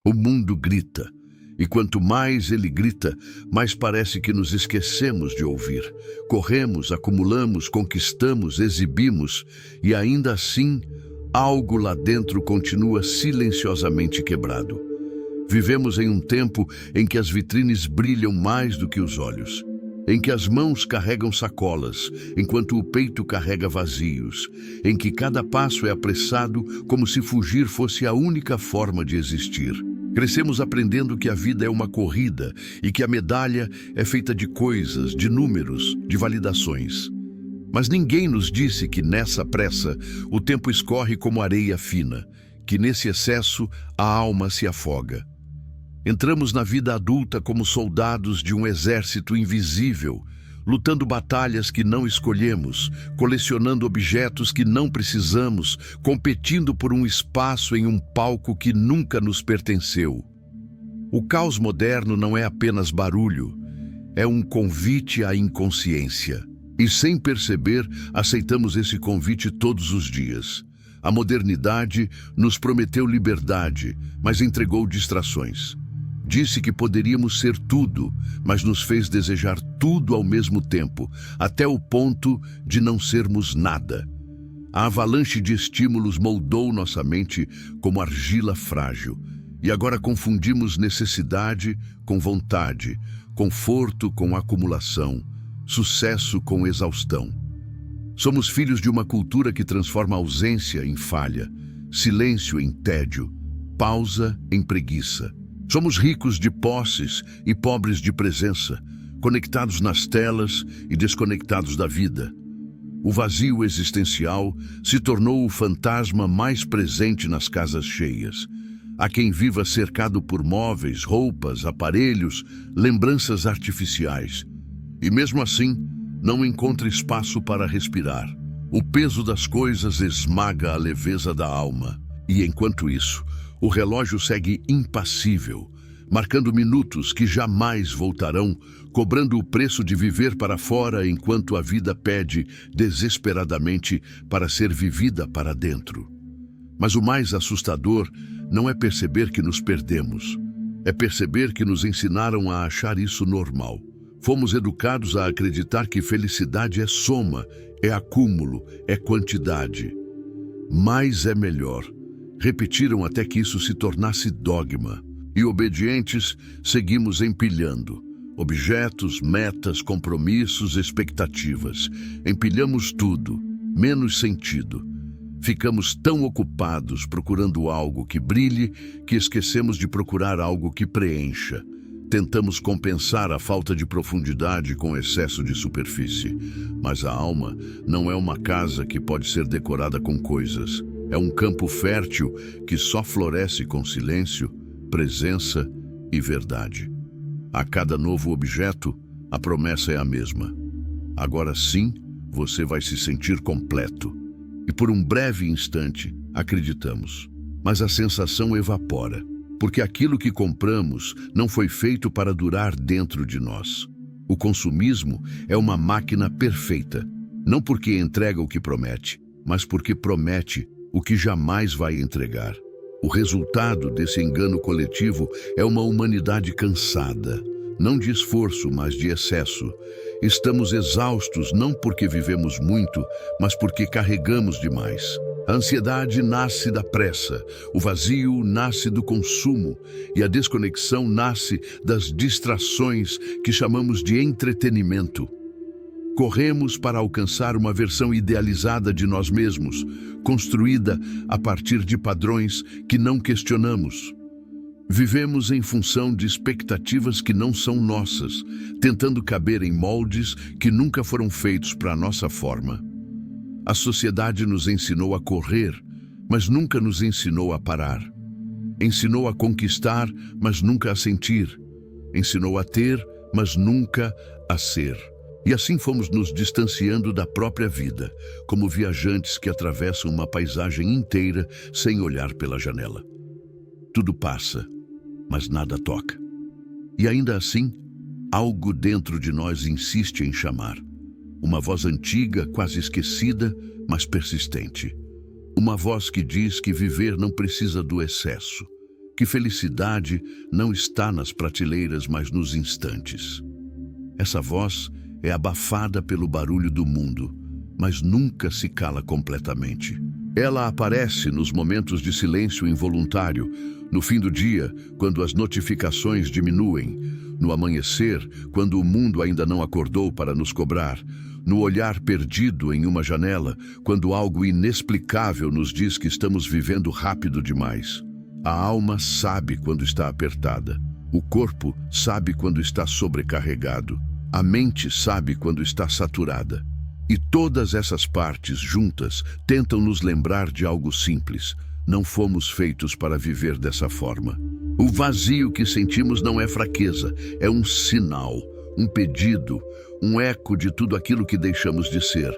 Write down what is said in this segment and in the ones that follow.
O mundo grita, e quanto mais ele grita, mais parece que nos esquecemos de ouvir. Corremos, acumulamos, conquistamos, exibimos, e ainda assim, algo lá dentro continua silenciosamente quebrado. Vivemos em um tempo em que as vitrines brilham mais do que os olhos, em que as mãos carregam sacolas, enquanto o peito carrega vazios, em que cada passo é apressado como se fugir fosse a única forma de existir. Crescemos aprendendo que a vida é uma corrida e que a medalha é feita de coisas, de números, de validações. Mas ninguém nos disse que nessa pressa o tempo escorre como areia fina, que nesse excesso a alma se afoga. Entramos na vida adulta como soldados de um exército invisível, lutando batalhas que não escolhemos, colecionando objetos que não precisamos, competindo por um espaço em um palco que nunca nos pertenceu. O caos moderno não é apenas barulho, é um convite à inconsciência. E sem perceber, aceitamos esse convite todos os dias. A modernidade nos prometeu liberdade, mas entregou distrações. Disse que poderíamos ser tudo, mas nos fez desejar tudo ao mesmo tempo, até o ponto de não sermos nada. A avalanche de estímulos moldou nossa mente como argila frágil, e agora confundimos necessidade com vontade, conforto com acumulação, sucesso com exaustão. Somos filhos de uma cultura que transforma ausência em falha, silêncio em tédio, pausa em preguiça. Somos ricos de posses e pobres de presença, conectados nas telas e desconectados da vida. O vazio existencial se tornou o fantasma mais presente nas casas cheias. Há quem viva cercado por móveis, roupas, aparelhos, lembranças artificiais. E mesmo assim, não encontra espaço para respirar. O peso das coisas esmaga a leveza da alma. E enquanto isso, o relógio segue impassível, marcando minutos que jamais voltarão, cobrando o preço de viver para fora enquanto a vida pede desesperadamente para ser vivida para dentro. Mas o mais assustador não é perceber que nos perdemos, é perceber que nos ensinaram a achar isso normal. Fomos educados a acreditar que felicidade é soma, é acúmulo, é quantidade. Mais é melhor. Repetiram até que isso se tornasse dogma. E obedientes, seguimos empilhando. Objetos, metas, compromissos, expectativas. Empilhamos tudo, menos sentido. Ficamos tão ocupados procurando algo que brilhe que esquecemos de procurar algo que preencha. Tentamos compensar a falta de profundidade com excesso de superfície. Mas a alma não é uma casa que pode ser decorada com coisas. É um campo fértil que só floresce com silêncio, presença e verdade. A cada novo objeto, a promessa é a mesma. Agora sim, você vai se sentir completo. E por um breve instante, acreditamos. Mas a sensação evapora, porque aquilo que compramos não foi feito para durar dentro de nós. O consumismo é uma máquina perfeita, não porque entrega o que promete, mas porque promete o que jamais vai entregar. O resultado desse engano coletivo é uma humanidade cansada, não de esforço, mas de excesso. Estamos exaustos não porque vivemos muito, mas porque carregamos demais. A ansiedade nasce da pressa, o vazio nasce do consumo e a desconexão nasce das distrações que chamamos de entretenimento. Corremos para alcançar uma versão idealizada de nós mesmos, construída a partir de padrões que não questionamos. Vivemos em função de expectativas que não são nossas, tentando caber em moldes que nunca foram feitos para a nossa forma. A sociedade nos ensinou a correr, mas nunca nos ensinou a parar. Ensinou a conquistar, mas nunca a sentir. Ensinou a ter, mas nunca a ser. E assim fomos nos distanciando da própria vida, como viajantes que atravessam uma paisagem inteira sem olhar pela janela. Tudo passa, mas nada toca. E ainda assim, algo dentro de nós insiste em chamar. Uma voz antiga, quase esquecida, mas persistente. Uma voz que diz que viver não precisa do excesso, que felicidade não está nas prateleiras, mas nos instantes. Essa voz é abafada pelo barulho do mundo, mas nunca se cala completamente. Ela aparece nos momentos de silêncio involuntário, no fim do dia, quando as notificações diminuem, no amanhecer, quando o mundo ainda não acordou para nos cobrar, no olhar perdido em uma janela, quando algo inexplicável nos diz que estamos vivendo rápido demais. A alma sabe quando está apertada, o corpo sabe quando está sobrecarregado, a mente sabe quando está saturada. E todas essas partes juntas tentam nos lembrar de algo simples. Não fomos feitos para viver dessa forma. O vazio que sentimos não é fraqueza, é um sinal, um pedido, um eco de tudo aquilo que deixamos de ser.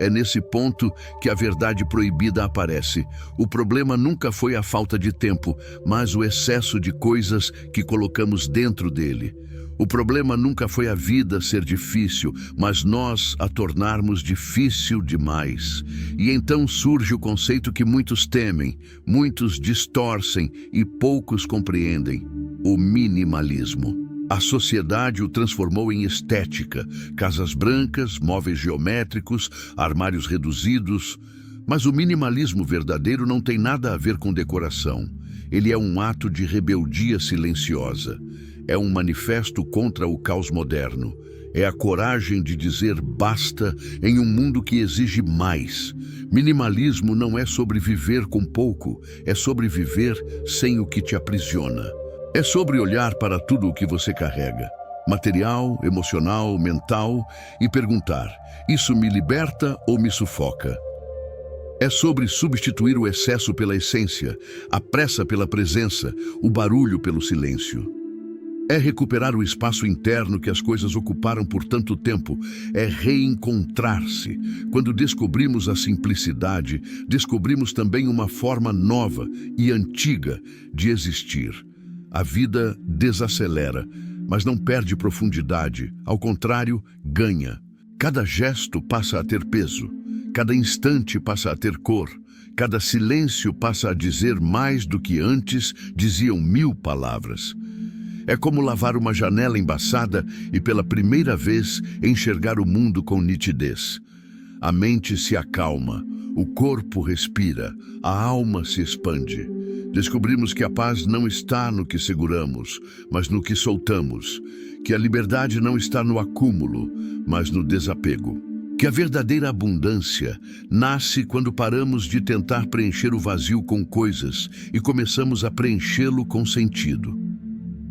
É nesse ponto que a verdade proibida aparece. O problema nunca foi a falta de tempo, mas o excesso de coisas que colocamos dentro dele. O problema nunca foi a vida ser difícil, mas nós a tornarmos difícil demais. E então surge o conceito que muitos temem, muitos distorcem e poucos compreendem: o minimalismo. A sociedade o transformou em estética, casas brancas, móveis geométricos, armários reduzidos. Mas o minimalismo verdadeiro não tem nada a ver com decoração. Ele é um ato de rebeldia silenciosa. É um manifesto contra o caos moderno. É a coragem de dizer basta em um mundo que exige mais. Minimalismo não é sobre viver com pouco, é sobre viver sem o que te aprisiona. É sobre olhar para tudo o que você carrega, material, emocional, mental, e perguntar: isso me liberta ou me sufoca? É sobre substituir o excesso pela essência, a pressa pela presença, o barulho pelo silêncio. É recuperar o espaço interno que as coisas ocuparam por tanto tempo. É reencontrar-se. Quando descobrimos a simplicidade, descobrimos também uma forma nova e antiga de existir. A vida desacelera, mas não perde profundidade. Ao contrário, ganha. Cada gesto passa a ter peso. Cada instante passa a ter cor. Cada silêncio passa a dizer mais do que antes diziam 1000 palavras. É como lavar uma janela embaçada e pela primeira vez enxergar o mundo com nitidez. A mente se acalma, o corpo respira, a alma se expande. Descobrimos que a paz não está no que seguramos, mas no que soltamos. Que a liberdade não está no acúmulo, mas no desapego. Que a verdadeira abundância nasce quando paramos de tentar preencher o vazio com coisas e começamos a preenchê-lo com sentido.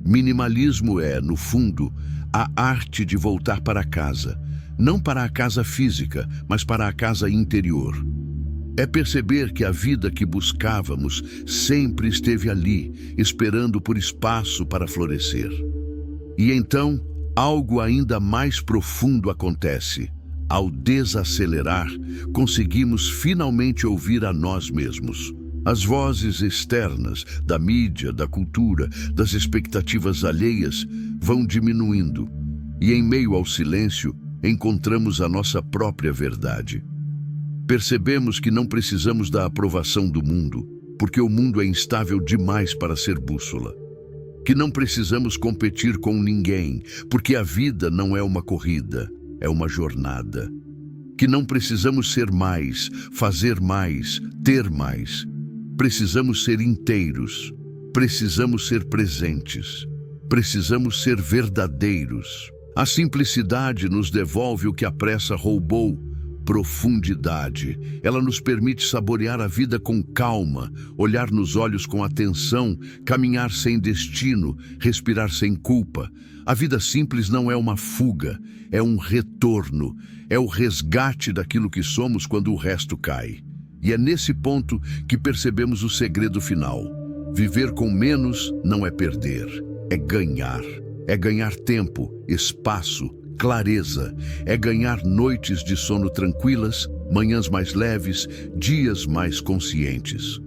Minimalismo é, no fundo, a arte de voltar para casa, não para a casa física, mas para a casa interior. É perceber que a vida que buscávamos sempre esteve ali, esperando por espaço para florescer. E então, algo ainda mais profundo acontece. Ao desacelerar, conseguimos finalmente ouvir a nós mesmos. As vozes externas, da mídia, da cultura, das expectativas alheias, vão diminuindo. E em meio ao silêncio, encontramos a nossa própria verdade. Percebemos que não precisamos da aprovação do mundo, porque o mundo é instável demais para ser bússola. Que não precisamos competir com ninguém, porque a vida não é uma corrida, é uma jornada. Que não precisamos ser mais, fazer mais, ter mais. Precisamos ser inteiros, precisamos ser presentes, precisamos ser verdadeiros. A simplicidade nos devolve o que a pressa roubou: profundidade. Ela nos permite saborear a vida com calma, olhar nos olhos com atenção, caminhar sem destino, respirar sem culpa. A vida simples não é uma fuga, é um retorno, é o resgate daquilo que somos quando o resto cai. E é nesse ponto que percebemos o segredo final. Viver com menos não é perder, é ganhar. É ganhar tempo, espaço, clareza. É ganhar noites de sono tranquilas, manhãs mais leves, dias mais conscientes.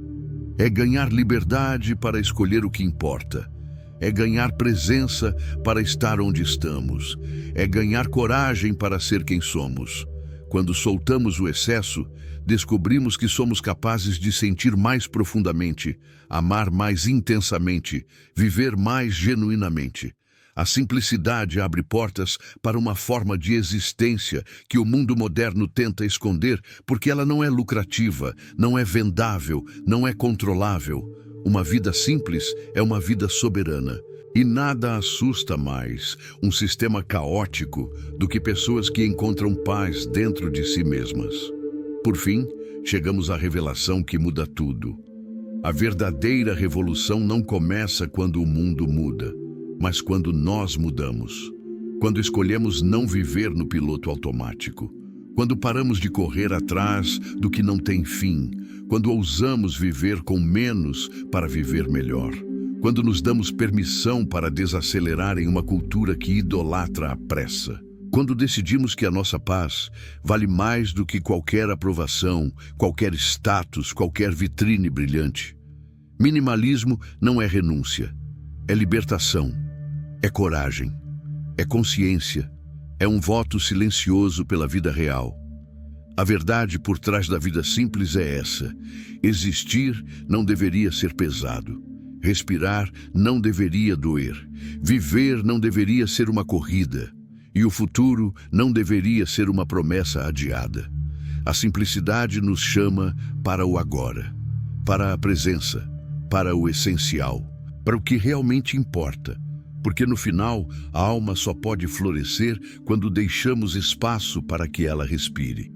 É ganhar liberdade para escolher o que importa. É ganhar presença para estar onde estamos. É ganhar coragem para ser quem somos. Quando soltamos o excesso, descobrimos que somos capazes de sentir mais profundamente, amar mais intensamente, viver mais genuinamente. A simplicidade abre portas para uma forma de existência que o mundo moderno tenta esconder porque ela não é lucrativa, não é vendável, não é controlável. Uma vida simples é uma vida soberana. E nada assusta mais um sistema caótico do que pessoas que encontram paz dentro de si mesmas. Por fim, chegamos à revelação que muda tudo. A verdadeira revolução não começa quando o mundo muda, mas quando nós mudamos. Quando escolhemos não viver no piloto automático. Quando paramos de correr atrás do que não tem fim. Quando ousamos viver com menos para viver melhor. Quando nos damos permissão para desacelerar em uma cultura que idolatra a pressa. Quando decidimos que a nossa paz vale mais do que qualquer aprovação, qualquer status, qualquer vitrine brilhante. Minimalismo não é renúncia, é libertação, é coragem, é consciência, é um voto silencioso pela vida real. A verdade por trás da vida simples é essa: existir não deveria ser pesado. Respirar não deveria doer. Viver não deveria ser uma corrida. E o futuro não deveria ser uma promessa adiada. A simplicidade nos chama para o agora, para a presença, para o essencial, para o que realmente importa. Porque no final, a alma só pode florescer quando deixamos espaço para que ela respire.